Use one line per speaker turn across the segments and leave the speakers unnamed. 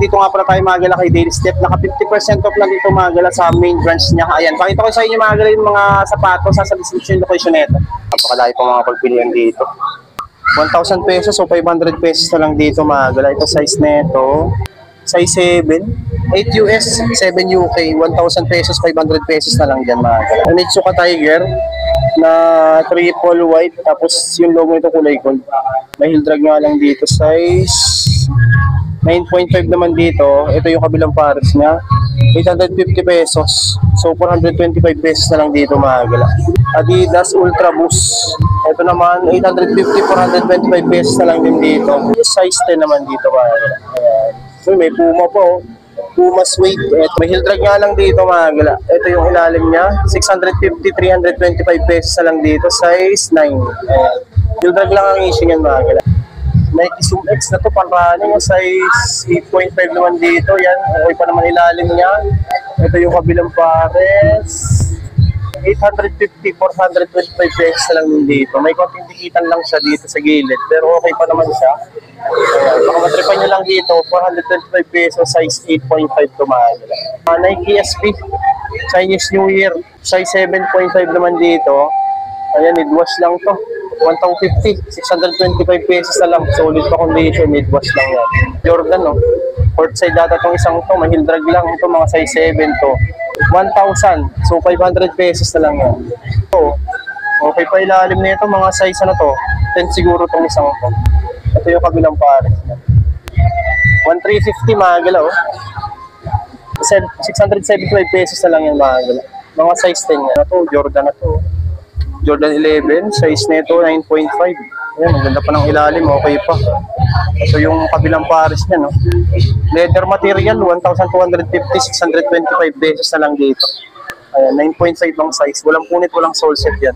Nandito nga pala tayo mga gala kay Daily Step. Naka 50% off lang dito mga gala sa main branch niya. Ayan, pakita ko sa inyo mga gala yung mga sapatos sa description location nito. Napakalaki pa mga pagpilian dito. 1,000 pesos o 500 pesos na lang dito mga gala. Ito size nito. Size 7, 8 US, 7 UK, 1,000 pesos, 500 pesos na lang dyan mga gala. Onitsuka Tiger na triple white, tapos yung logo nito kulay gold. May heel drag nga lang dito, size 9.5 naman dito. Ito yung kabilang pares niya, 850 pesos. So 425 pesos na lang dito mga gala. Adidas Ultra Boost. Ito naman 850, 425 pesos na lang din dito. Size 10 naman dito mga gala. Ayan. So may Puma po. Puma Suede. May heel drag nga lang dito mga gala. Ito yung ilalim niya, 650, 325 pesos na lang dito. Size 9. Ayan. Heel drag lang ang issue niyan mga gala. Nike Zoom X na to, pan-running, size 8.5 naman dito. Yan, okay pa naman ilalim niya. Ito yung kabilang pares, 850, 425 pesos na lang dito. May konting dikitan lang siya dito sa gilid, pero okay pa naman siya. Ayan, baka matripan nyo lang dito, 425 pesos, size 8.5 to mga gala. Nike SB, Chinese New Year, size 7.5 naman dito. Ayan, mid-wash lang to. 1,250, 625 pesos na lang. Solid pa condition, mid-wash lang yan. Jordan, no? Port side data itong isang to, may heel drag lang ito, mga size 7 to. 1,000, so 500 pesos na lang yan. So, okay pa ilalim na ito, mga size na to. 10 siguro itong isang to. Ito yung kabilang pares. 1,350 mga gala, oh. 675 pesos na lang yan mga gala. Mga size 10 yan. Ito, Jordan na to. Jordan 11, size nito 9.5. Ayan, maganda pa ng ilalim, okay pa. Ito yung kabilang pares niya, no? Leather material, 1,250, 625 pesos na lang dito. Ayan, 9.5 ang size. Walang punit, walang sole set yan.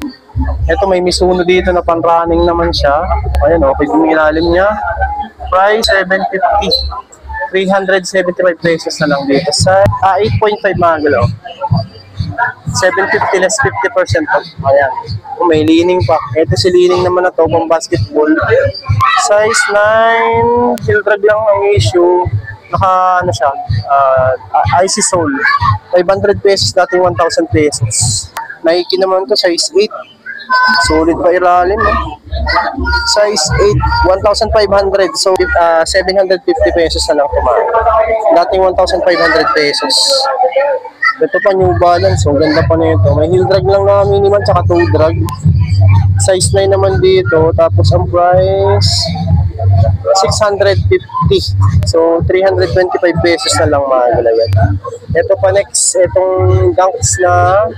Ito, may Mizuno dito na pan-running naman siya. Ayan, okay yung ilalim niya. Price, 750. 375 pesos na lang dito. Sa 8.5 mga galaw. 750 less 50% off. Ayan. May lining pa. Ito si lining naman na to, pang basketball. Size 9. Heel drag lang ang issue. Naka, ano siya, icy sole. 500 pesos, dating 1,000 pesos. Nike naman to, size 8. Solid pa ilalim, eh. Size 8, 1,500. So, 750 pesos na lang kumain. Dating 1,500 pesos. Ito pa, New Balance. Ang ganda pa na ito. May heel drag lang na minimal, tsaka toe drag. Size 9 naman dito. Tapos ang price, 650. So, 325 pesos na lang mga galayan. Ito pa next, itong Dunks na,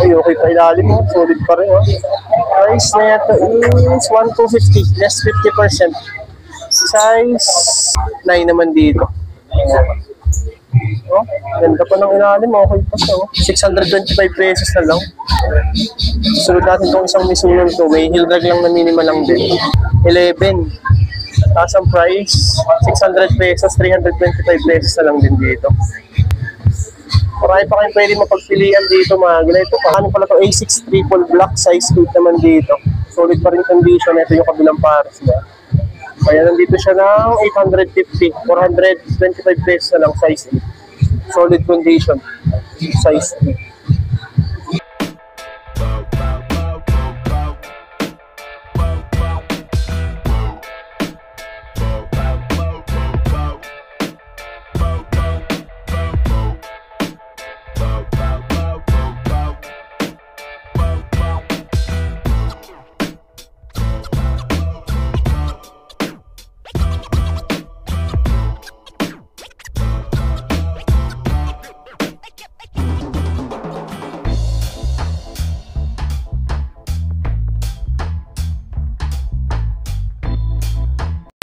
ay, okay pa ilalim mo. Solid pa rin, oh. Price na ito is 1,250. Less 50%. Size 9 naman dito. Oh, ganda pa ng ilalim, okay pa siya, oh. 625 pesos na lang. Susunod natin itong isang Mizuno to. May heel drag lang na minimal lang din. 11. Tapos ang price, 600 pesos, 325 pesos na lang din dito. Marami pa kayong pwede mapagpilian dito mga gala. Ito pa, ano pala ito, A6 triple black, size 8 naman dito. Solid pa rin condition, ito yung kabilang pares niya. Kaya nandito siya ng 850, 425 pesos na lang, size 8. Solid condition, size 8.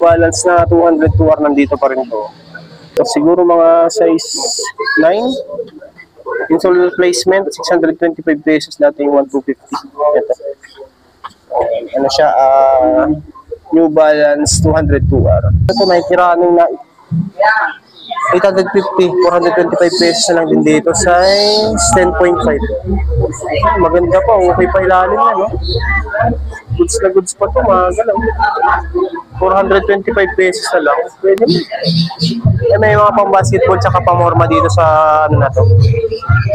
Balance na 200 to nandito pa rin to. So, siguro mga size 9. Insole replacement, 625 pesos, dating 1,250. Ito. Ano siya, New Balance 200 Ito, may running na 850, 425 pesos na lang din dito. Size 10.5. Maganda pa, okay pa ilalim na, no? Goods na goods pa ito, mga galaw. 425 pesos na lang. Pwede mo. Eh, may mga pang basketball tsaka pang morma dito sa ano na to.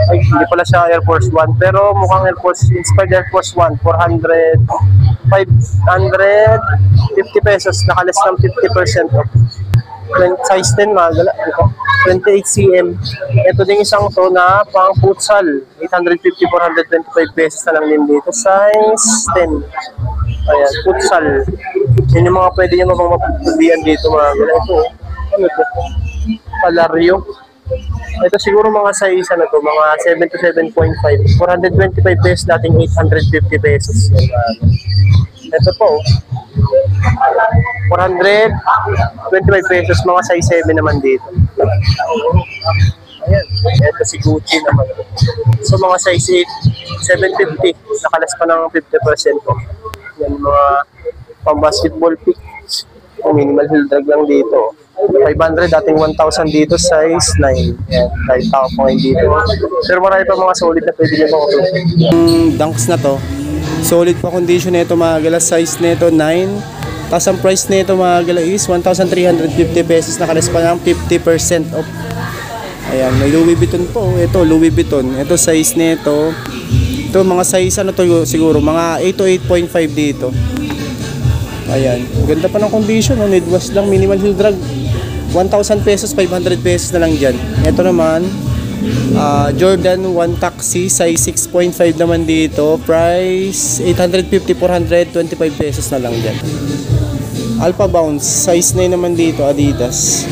Ay, hindi pala siya Air Force One. Pero mukhang Air Force, inspired Air Force One. 550 pesos. Nakalas ng 50% off. Size 10 mga gala. 28 cm. Ito din isang to na pang futsal. 850-425 pesos na lang din dito. Size 10. Ayan, futsal. Yun yung mga pwede nyo mapagpubian dito mga gala. Ito, ano ito? Palaryo. Ito siguro mga size ano to, mga 7 to 7.5. 425 pesos, dating 850 pesos. Ito po, 425 pesos, mga size 7 naman dito. Ayan, ito si Gucci naman. So mga size 8, 750, nakalas pa ng 50% po. Yan mga pang basketball pick. Minimal heel drag lang dito. 500, dating 1,000 dito, size 9. Yan, kahit tao po ngayon dito. Pero marami pa mga solid na pwede nyo po. Dunks na to. Solid pa condition nito mga gala, size nito 9. Tapos ang price nito mga gala is 1,350 pesos, nakalas pa ng 50% off. Ayan, may Louis Vuitton po. Ito, Louis Vuitton. Ito size nito. Ito mga size ano to siguro, mga 8 to 8.5 dito. Ayan, ganda pa ng condition, no? Mid-wash lang, minimal heel drag. 1,000 pesos, 500 pesos na lang dyan. Ito naman, Jordan 1 Taxi, size 6.5 naman dito. Price 850-425 pesos na lang dyan. Alpha Bounce, size 9 naman dito, Adidas.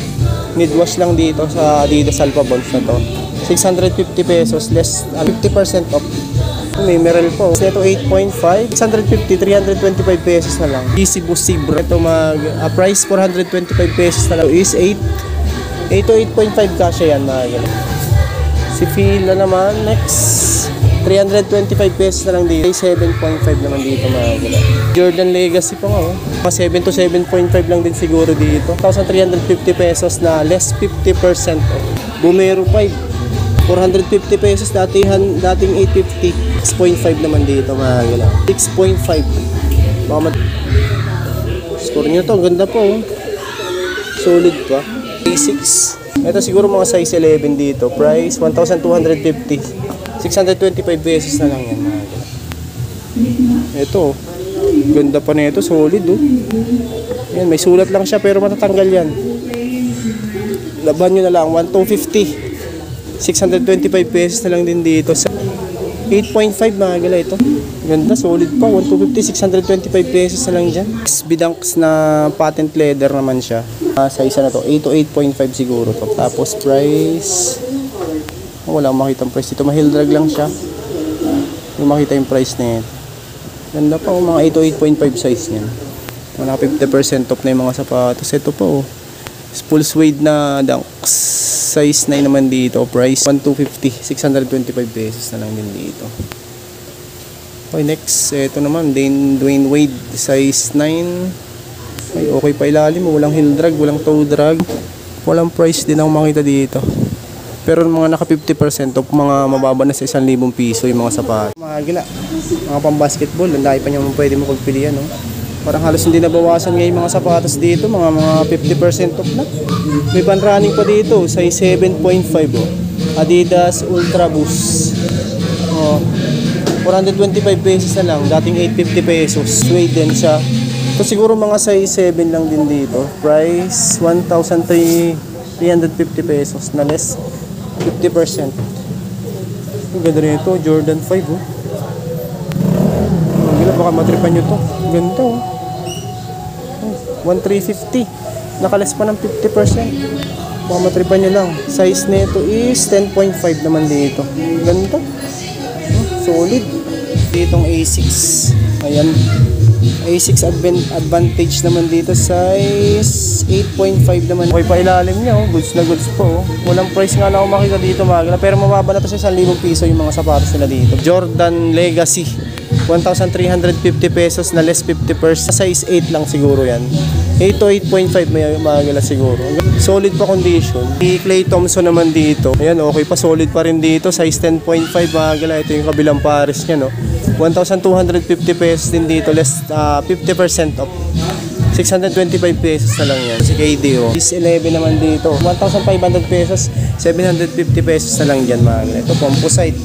Mid-wash lang dito sa Adidas Alpha Bounce na to. 650 pesos, less 50% off. May Merrell po. Ito 8.5, 650, 325 pesos na lang. Easy Boost Zebra. Ito price 425 pesos na lang. Is 8 to 8.5 kasya yan mga ganun. Si Fila naman, next 325 pesos na lang dito. 7.5 naman dito mga ganun. Jordan Legacy pa nga. 7 to 7.5 lang din siguro dito. 1,350 pesos na less 50% off. Bumero 5. 450 pesos, dating 850. 6.5 naman dito mga gala. 6.5. Score nyo to, ang ganda po. Solid pa. A6. Ito siguro mga size 11 dito. Price 1,250. 625 pesos na lang yan mga gala. Ito, ganda pa nito, solid oh. Yan, may sulat lang siya pero matatanggal yan. Laban nyo na lang, 1,250. 625 pesos na lang din dito. 8.5 mga gala ito. Ganda, solid pa. 1,250, 625 pesos na lang dyan. Bidanks na patent leather naman siya. Size na to, 8 to 8.5 siguro to. Tapos price, wala akong makita ang price dito. Mahil drag lang siya. Yung makita yung price na ito. Ganda pa, mga 8 to 8.5 size niyan. Mga 50% off na yung mga sapatos. Ito po, full suede na Dunks. Size 9 naman dito. Price 1,250. 625 pesos na lang din dito. Okay, next. Ito naman, Dwayne Wade. Size 9. Ay, okay pa ilalim. Walang heel drag, walang toe drag. Walang price din ako makita dito. Pero mga naka 50% off, mga mababa na sa 1,000 piso yung mga sapatos. Mga gila, mga pang basketball. Ang dahil pa nyo pwede mo pagpilian, no? Parang halos hindi nabawasan ngayon mga sapatos dito, mga 50% off na. May pan-running pa dito, size 7.5 oh. Adidas Ultra Boost. Oh, 425 pesos na lang, dating 850 pesos. Suede din siya. Ito siguro mga size 7 lang din dito. Price 1,350 pesos na less 50%. Ang ganda rin ito, Jordan 5 oh. Baka matripan nyo to. Ganda oh. 1,350. Nakalas pa ng 50%. Baka matripan nyo lang. Size nito is 10.5 naman dito. Ganda. Solid. Ditong A6. Ayan. A6 Advantage naman dito. Size 8.5 naman. Okay pa ilalim niya oh. Goods na goods po oh. Walang price nga na ako makita dito mga. Pero mababa na to sa 1,000 piso yung mga sapatos nila dito. Jordan Legacy. 1,350 pesos na less 50%. Size 8 lang siguro yan.
8 to 8.5 may magala siguro. Solid pa condition. Si Clay Thompson naman dito. Ayan, okay pa, solid pa rin dito. Size 10.5 magala. Ito yung kabilang pares niya, no. 1,250 pesos din dito, less 50% off. 625 pesos na lang yan. Si KD, oh. Is 11 naman dito. 1,500 pesos, 750 pesos na lang dyan, mga. Ito, composite.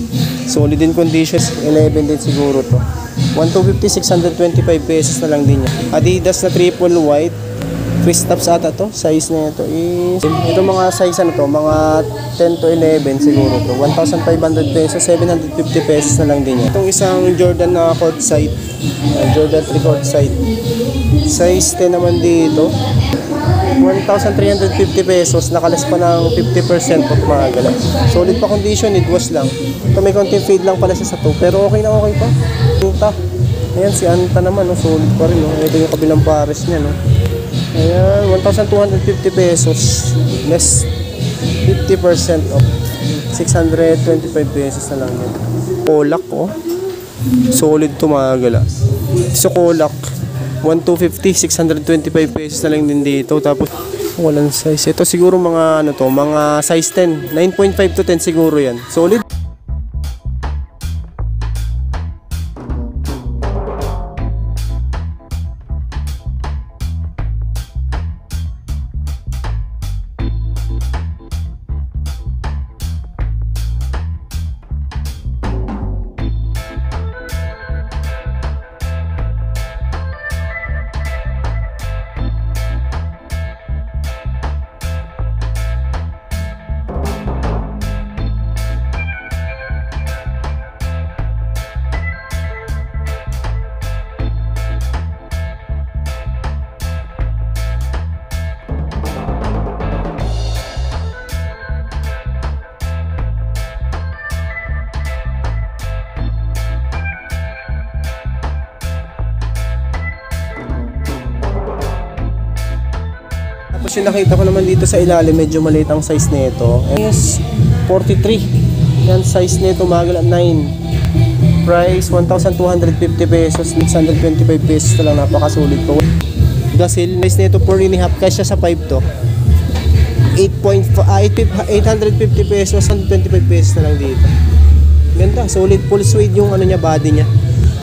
Solid in conditions. 11 din siguro to. 1,250, 625 pesos na lang din yan. Adidas na triple white. Kristaps ata to. Size na ito is... Ito mga size ano to, mga 10 to 11 siguro to. 1,500 pesos, 750 pesos na lang din yan. Itong isang Jordan na court side. Jordan 3 court side. Size 10 naman dito. 1,350 pesos. Nakalas pa ng 50% of mga gala. Solid pa condition, it was lang. Ito may konting fade lang pala siya sa to. Pero okay na okay pa. Anta. Ayan si Anta naman, no? Solid pa rin. No? Ito yung kabilang pares niya. No? Ayan, 1,250 pesos. Less 50% off. 625 pesos na lang yan. Kolak, oh. Solid to mga gala. So Kolak, 1,250, 625 pesos na lang din dito. Tapos walang size. Ito siguro mga ano to, mga size 10. 9.5 to 10 siguro yan. Solid. Tapos yung nakita ko naman dito sa ilalim, medyo maliit ang size nito. Yes, 43. Yan, size nito magala 9. Price 1,250 pesos, 625 pesos na lang, napakasulit po. Gasil, size nito 4.5, kasya sa 5 to. 850 pesos, 125 pesos na lang dito. Ganda, solid full suede yung ano niya, body niya.